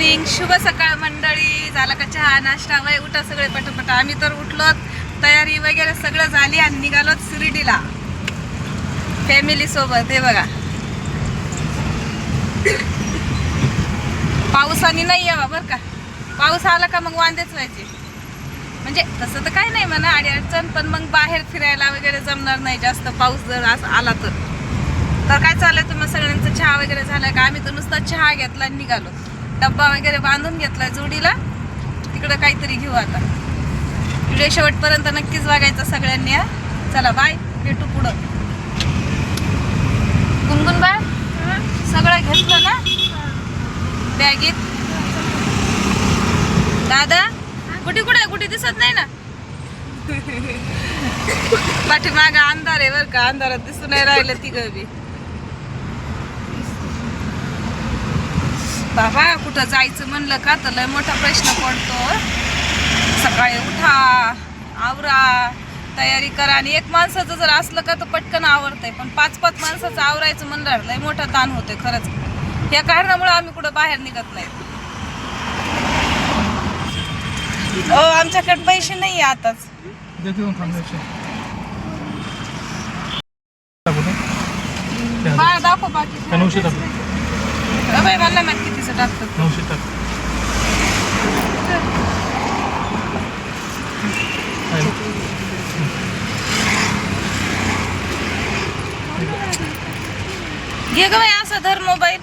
Morning, शुभ सकाळ मंडळी. झाला का चहा नाश्ता? वय उठा सगळे पटापट. आम्ही तर उठलो, तयारी वगैरे सगळं झाली आणि निघालो शिर्डीला फॅमिली सोबत. हे बघा, पावसाने नाही यावा बरं का. पाऊस आला का मग वांदेच व्हायचे. म्हणजे तसं तर काही नाही म्हणा अडचण, पण मग बाहेर फिरायला वगैरे जमणार नाही जास्त पाऊस जर आला तर. काय चाललंय तुम्हाला सगळ्यांचं? चहा वगैरे झालं का? आम्ही तर नुसता चहा घेतला आणि निघालो. डब्बा वगैरे बांधून घेतला जोडीला. तिकडं काहीतरी घेऊ आता. व्हिडिओ शेवटपर्यंत नक्कीच बघायचा सगळ्यांनी. चला बाय, भेटू पुढं. गुणगुण बाय, सगळं घेतलं ना बॅगेत? दादा कुठे कुठे दिसत नाही ना. पाठीमागं अंधार आहे बरं का, अंधारात दिसून नाही राहिलं ती गबी. बाबा कुठं जायचं म्हणलं का तर लय मोठा प्रश्न पडतो. सकाळी उठा, आवरा, तयारी करा. आणि एक माणसाचं जर असलं का तर पटकन आवरतंय, पण 5-5 माणसाचं आवरायचं म्हणलं लय मोठा ताण होतोय खरंच. या कारणामुळे आम्ही कुठं बाहेर निघत नाही. आमच्याकडे पैसे नाही आताच. बाळा दाखव बाकी. बाई मला माहिती कितीचं टाकतात. 900 टाक. घे ग बाई, असं धर मोबाईल.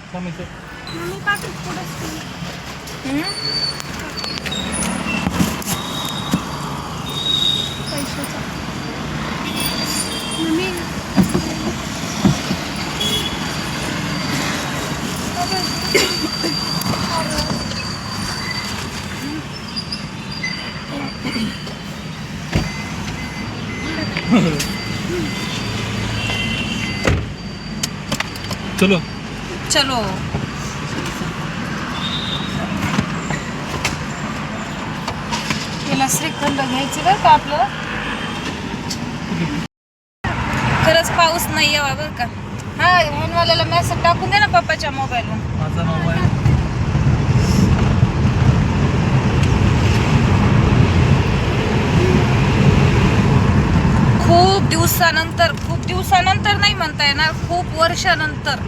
चलो चलो. याला श्रीखंड घ्यायची बरं का आपलं. खरंच पाऊस नाही यावा बरं का. हा, हॅनवाल्याला मेसेज टाकून दे ना पप्पाच्या मोबाईलवर. माझा मोबाईल खूप दिवसानंतर नाही म्हणता येणार, खूप वर्षानंतर.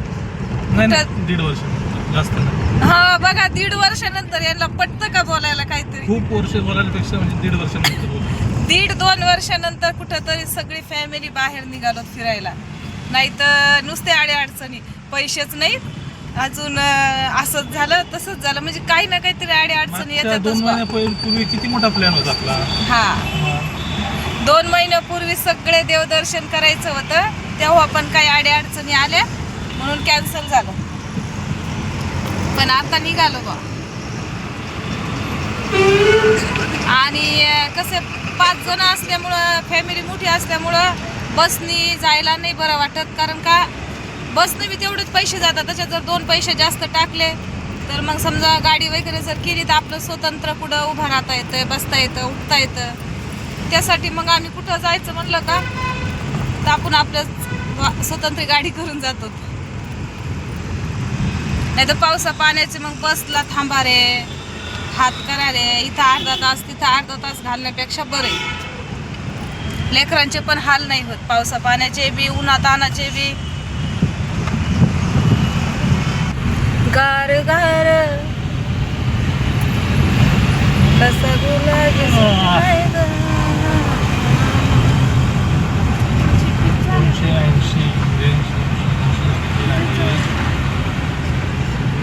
नाही, 1.5 वर्ष जास्त नाही. हा बघा, 1.5 वर्षानंतर. यांना पटतं का बोलायला काहीतरी? खूप वर्ष बोलायपेक्षा म्हणजे 1.5 वर्षानंतर बोलतो. 1.5-2 वर्षानंतर कुठंतरी सगळी फॅमिली बाहेर निघालो फिरायला. नाही तर नुसते अडचणी. पैसेच नाहीत अजून, असंच झालं तसंच झालं, म्हणजे काही ना काहीतरी अडचणी येतात. 2 महिन्यापूर्वी किती मोठा प्लॅन होता आपला. हा, 2 महिन्यापूर्वी सगळे देवदर्शन करायचं होतं, तेव्हा पण काही अडचणी आल्या म्हणून कॅन्सल झालं. पण आता निघालो बा. आणि कसे 5 जण असल्यामुळं, फॅमिली मोठी असल्यामुळं बसनी जायला नाही बरं वाटत. कारण का बसने बी तेवढेच पैसे जातात. त्याच्यात जर 2 पैसे जास्त टाकले तर मग समजा गाडी वगैरे जर केली तर आपलं स्वतंत्र पुढं उभं राहता येतं, बसता येतं, उठता येतं. त्यासाठी मग आम्ही कुठं जायचं म्हणलं का तर आपण आपलं स्वतंत्र गाडी करून जातो. नाही तर पावसा पाण्याचे मग बसला थांबा रे, हात करा रे, इथं अर्धा तास तिथं अर्धा तास घालण्यापेक्षा बरे. लेकरांचे पण हाल नाही होत, पावसा पाण्याचे बी, उन्हात तानाचे बी. गार गार कसा गुलाबी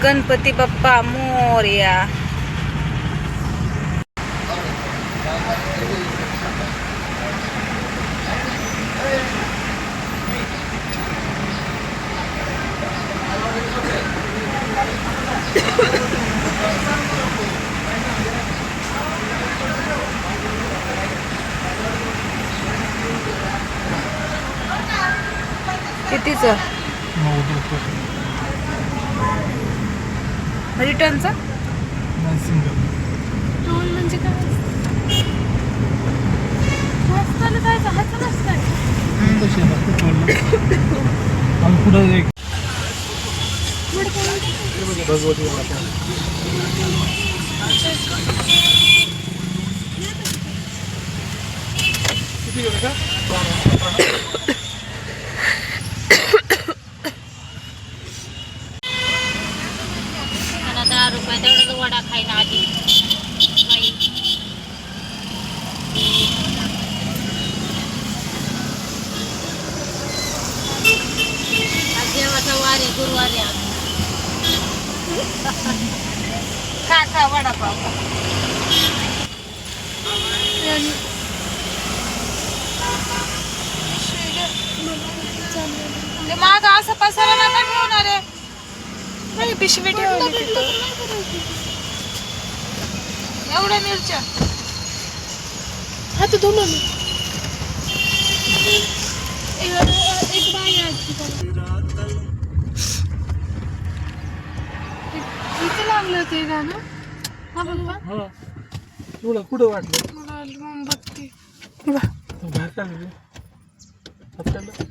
गणपती बाप्पा मोरया. कितीचं? रिटर्नचा म्हणजे काय? पुढे किती गेलं का? मला 10 रुपये तेवढं वडा खाईन आधी बाई. आज देवाचा वार आहे, गुरुवारी आहे. खा खा वडापाव खा. ते माझा असं पसारा नका ठेवणार आहे. नाही पिशवी ठेवली तिथं. एवढ्या मिरच्या हात धुवून आलो. एक बाई आहे इथे लागलं ते गाणं. हा पप्पा हा तुला कुठं वाटलं? मला मग बघते. तू बाहेर काढली हात काढला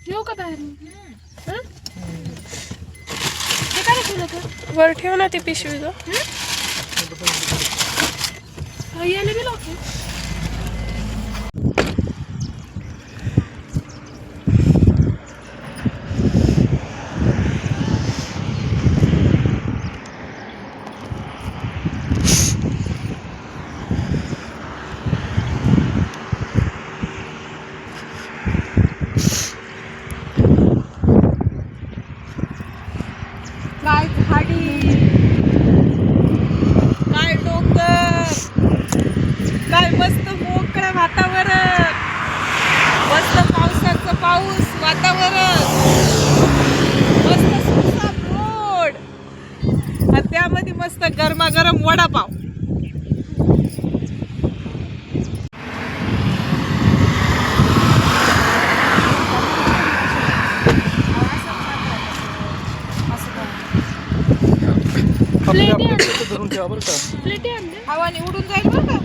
येऊ का बाहेर? ते काय ठेवलं तर वर ठेव ना ती पिशवी ग. याने बी लावते. काय झाडी, काय डोंगर, काय मस्त मोकळं वातावरण, मस्त पावसाचं पाऊस वातावरण, मस्त सुनसान रोड आणि त्यामध्ये मस्त गरमागरम वडापाव. आपल्या प्लेट धरून ठेवा बरं का. प्लेटी आणले. हवाने उडून जाईल बरं का.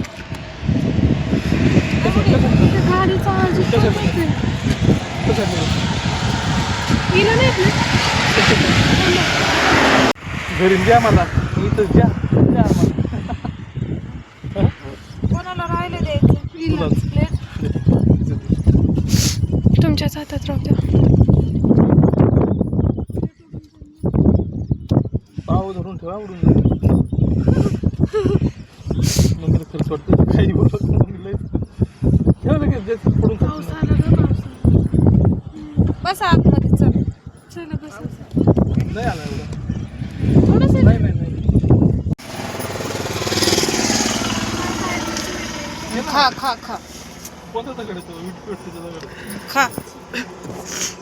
गाडीचा आवाज येतो. हिला नाही प्लेट. घरी द्या मला इथं द्या द्या आम्हाला. कोणाला राहिले द्यायचं? प्लेट तुमच्याच हातात राहू द्या. पाव धरून ठेवा उडून जाईल. मम्मीला खर्च वाटतं काही बोलत मम्मीला ठेवा लगेच द्यायचं पडून पाऊस खायचं. आला ग पाऊस. बस आतमध्ये चल. चला बस. नाही आला एवढा. थोडंसं नाही नाही नाही खा खा खा कोणता दगड तो वीट पेटतो दगड खा.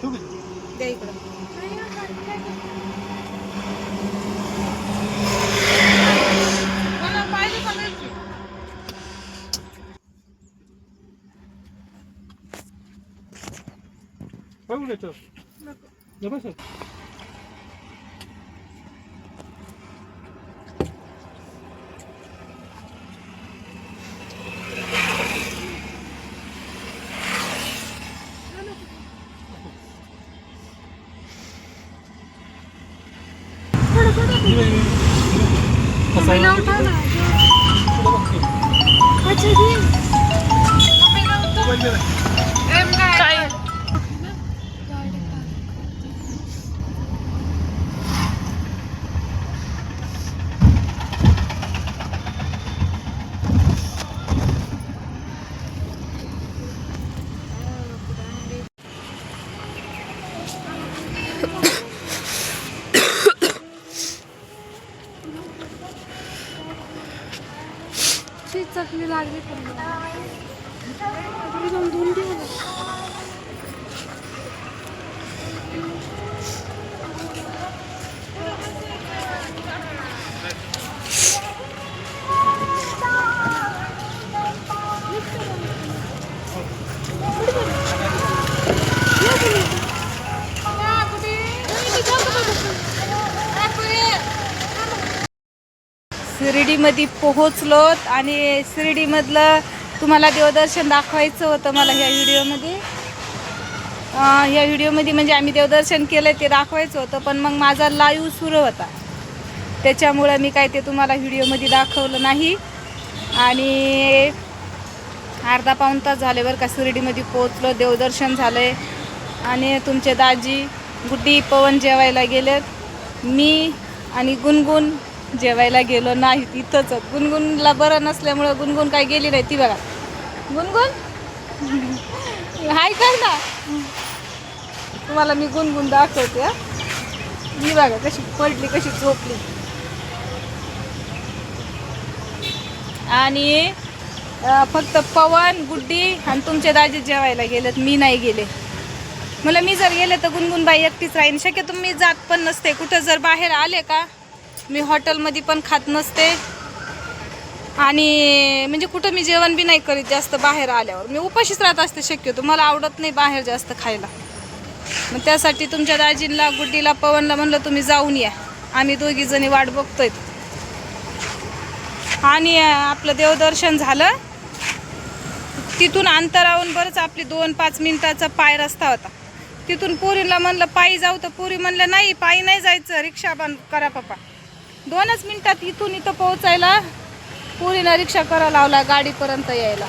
ठेवू का? द्या इकडं. मला पाहिजे का मिरची? बघू याच्यावर बस. पहिला उठा ना. अच्छा जी. काय? चटणी लागली पण धुवून देऊ ना. शिर्डीमध्ये पोहोचलोत आणि शिर्डीमधलं तुम्हाला देवदर्शन दाखवायचं होतं मला ह्या व्हिडिओमध्ये म्हणजे आम्ही देवदर्शन केलं ते दाखवायचं होतं, पण मग माझा लाईव्ह सुरू होता त्याच्यामुळं मी काय ते तुम्हाला व्हिडिओमध्ये दाखवलं नाही. आणि अर्धा पाऊण तास झाले बरं का शिर्डीमध्ये पोचलो, देवदर्शन झालं आहे. आणि तुमचे दाजी, गुड्डी, पवन जेवायला गेलेत. मी आणि गुणगुण जेवायला गेलो नाही, इथंच. गुणगुणला बरं नसल्यामुळं गुणगुण काय गेली नाही. ती बघा गुणगुण हाय कर ना, तुम्हाला मी गुणगुण दाखवते. हा मी बघा कशी पडली, कशी झोपली. आणि फक्त पवन, गुड्डी आणि तुमचे दाजी जेवायला गेलेत, मी नाही गेले. मला मी जर गेले तर गुणगुणबाई एकटीच राहीन. शक्यतो मी जात पण नसते कुठं. जर बाहेर आले का मी हॉटेलमध्ये पण खात नसते आणि म्हणजे कुठं मी जेवण बी नाही करीत जास्त. बाहेर आल्यावर मी उपाशीच राहत असते शक्यतो, मला आवडत नाही बाहेर जास्त खायला. मग त्यासाठी तुमच्या दाजींना, गुड्डीला, पवनला म्हणलं तुम्ही जाऊन या, आम्ही दोघी जणी वाट बघतोय. आणि आपलं देवदर्शन झालं. तिथून अंतरावून बरंच आपली 2-5 मिनिटाचा पाय रस्ता होता. तिथून पुरीला म्हणलं पायी जाऊ, तर पुरी म्हणलं नाही पायी नाही जायचं, रिक्षा बंद करा पप्पा. 2च मिनिटात इथून इथं पोहोचायला पुरीनं रिक्षा करा लावला गाडीपर्यंत यायला.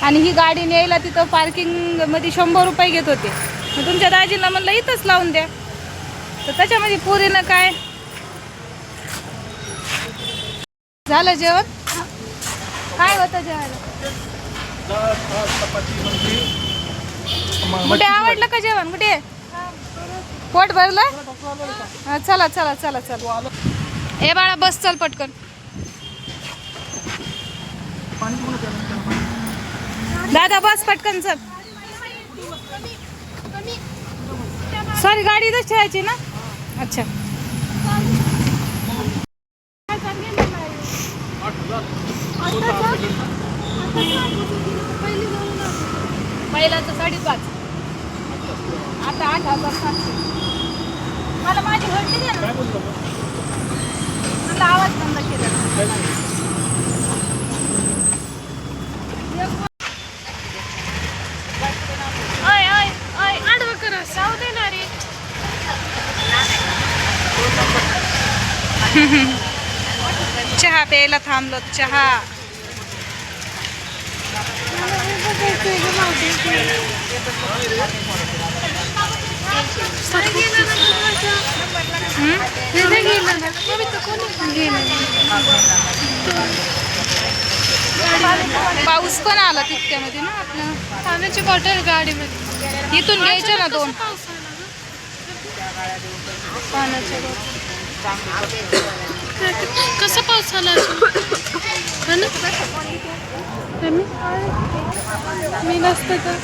आणि ही गाडी न्यायला तिथं पार्किंगमध्ये 100 रुपये घेत होते. मग तुमच्या दाजीला म्हणलं इथंच लावून द्या, तर त्याच्यामध्ये पुरीनं काय झालं जेवण. काय होतं जेवायला? कुठे आवडलं का जेवण? कुठे पोट भरलं? चला चला चला चला. ए बाळा बस, चल पटकन. दादा बस पटकन चल. सॉरी गाडी इथंच ठेवायची ना. अच्छा पहिल्याचं 5.5, आता 8,700. मला माझी घडली द्या ना. मला आवाज बंद केला. आडवं करा, जाऊ दे ना रे. चहा प्यायला थांबलो. चहा पाऊस पण आला तितक्यामध्ये ना. आपलं पाण्याची बॉटल गाडीमध्ये इथून घ्यायचं ना 2 पाण्याच्या. कसं पाऊस आला मी नसतं तर